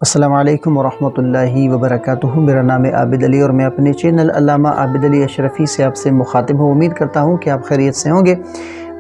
السلام علیکم ورحمۃ اللہ وبرکاتہ۔ میرا نام ہے عابد علی اور میں اپنے چینل علامہ عابد علی اشرفی سے آپ سے مخاطب ہوں۔ امید کرتا ہوں کہ آپ خیریت سے ہوں گے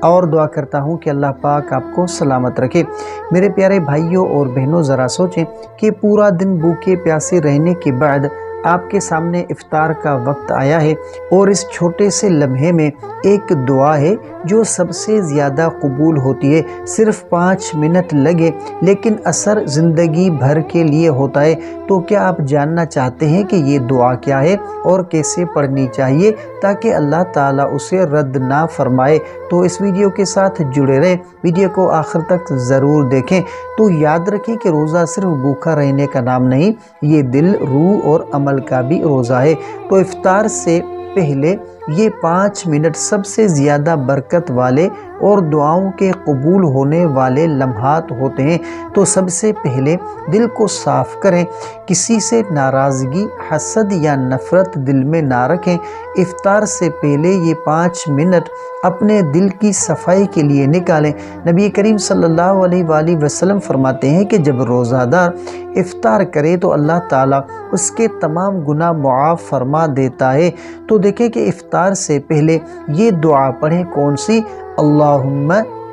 اور دعا کرتا ہوں کہ اللہ پاک آپ کو سلامت رکھے۔ میرے پیارے بھائیوں اور بہنوں، ذرا سوچیں کہ پورا دن بھوکے پیاسے رہنے کے بعد آپ کے سامنے افطار کا وقت آیا ہے، اور اس چھوٹے سے لمحے میں ایک دعا ہے جو سب سے زیادہ قبول ہوتی ہے۔ صرف 5 منٹ لگے لیکن اثر زندگی بھر کے لیے ہوتا ہے۔ تو کیا آپ جاننا چاہتے ہیں کہ یہ دعا کیا ہے اور کیسے پڑھنی چاہیے تاکہ اللہ تعالیٰ اسے رد نہ فرمائے؟ تو اس ویڈیو کے ساتھ جڑے رہیں، ویڈیو کو آخر تک ضرور دیکھیں۔ تو یاد رکھیں کہ روزہ صرف بھوکا رہنے کا نام نہیں، یہ دل، روح اور عمل کا بھی روزہ ہے۔ تو افطار سے پہلے یہ 5 منٹ سب سے زیادہ برکت والے اور دعاؤں کے قبول ہونے والے لمحات ہوتے ہیں۔ تو سب سے پہلے دل کو صاف کریں، کسی سے ناراضگی، حسد یا نفرت دل میں نہ رکھیں۔ افطار سے پہلے یہ 5 منٹ اپنے دل کی صفائی کے لیے نکالیں۔ نبی کریم صلی اللہ علیہ وآلہ وسلم فرماتے ہیں کہ جب روزہ دار افطار کرے تو اللہ تعالیٰ اس کے تمام گناہ معاف فرما دیتا ہے۔ تو دیکھیں کہ افطار سے پہلے یہ دعا پڑھیں، کون سی؟ اللہم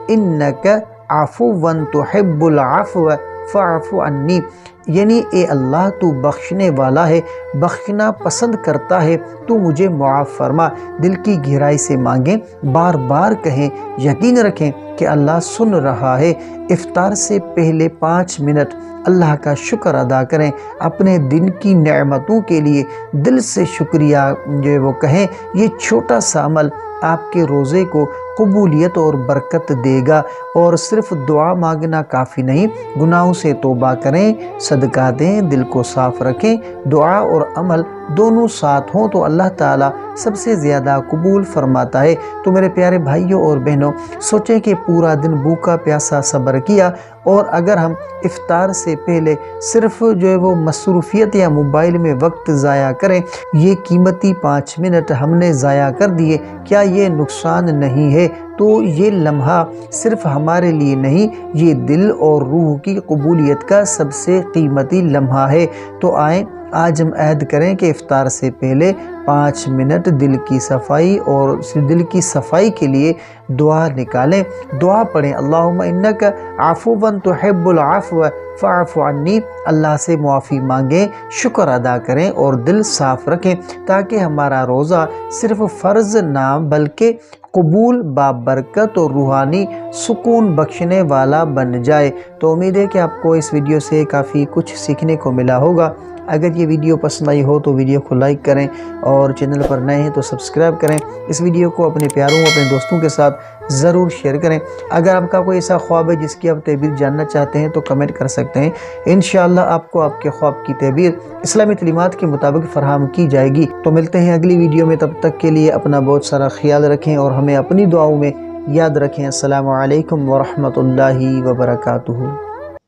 انک عفو تحب العفو فاعف عنی، یعنی اے اللہ تو بخشنے والا ہے، بخشنا پسند کرتا ہے، تو مجھے معاف فرما۔ دل کی گہرائی سے مانگیں، بار بار کہیں، یقین رکھیں کہ اللہ سن رہا ہے۔ افطار سے پہلے 5 منٹ اللہ کا شکر ادا کریں، اپنے دن کی نعمتوں کے لیے دل سے شکریہ جو وہ کہیں۔ یہ چھوٹا سا عمل آپ کے روزے کو قبولیت اور برکت دے گا۔ اور صرف دعا مانگنا کافی نہیں، گناہوں سے توبہ کریں، صدقہ دیں، دل کو صاف رکھیں۔ دعا اور عمل دونوں ساتھ ہوں تو اللہ تعالیٰ سب سے زیادہ قبول فرماتا ہے۔ تو میرے پیارے بھائیوں اور بہنوں، سوچیں کہ پورا دن بھوکا پیاسا صبر کیا، اور اگر ہم افطار سے پہلے صرف جو ہے وہ مصروفیت یا موبائل میں وقت ضائع کریں، یہ قیمتی 5 منٹ ہم نے ضائع کر دیے، کیا یہ نقصان نہیں ہے؟ تو یہ لمحہ صرف ہمارے لیے نہیں، یہ دل اور روح کی قبولیت کا سب سے قیمتی لمحہ ہے۔ تو آئیں آج ہم عہد کریں کہ افطار سے پہلے 5 منٹ دل کی صفائی اور دل کی صفائی کے لیے دعا نکالیں، دعا پڑھیں، اللہم انک عفو تحب العفو فاعف عنی۔ اللہ سے معافی مانگیں، شکر ادا کریں اور دل صاف رکھیں تاکہ ہمارا روزہ صرف فرض نہ بلکہ قبول، بابرکت اور روحانی سکون بخشنے والا بن جائے۔ تو امید ہے کہ آپ کو اس ویڈیو سے کافی کچھ سیکھنے کو ملا ہوگا۔ اگر یہ ویڈیو پسند آئی ہو تو ویڈیو کو لائک کریں، اور چینل پر نئے ہیں تو سبسکرائب کریں۔ اس ویڈیو کو اپنے پیاروں، اپنے دوستوں کے ساتھ ضرور شیئر کریں۔ اگر آپ کا کوئی ایسا خواب ہے جس کی آپ تعبیر جاننا چاہتے ہیں تو کمنٹ کر سکتے ہیں، انشاءاللہ آپ کو آپ کے خواب کی تعبیر اسلامی تعلیمات کے مطابق فراہم کی جائے گی۔ تو ملتے ہیں اگلی ویڈیو میں، تب تک کے لیے اپنا بہت سارا خیال رکھیں اور ہمیں اپنی دعاؤں میں یاد رکھیں۔ السلام علیکم ورحمۃ اللہ وبرکاتہ۔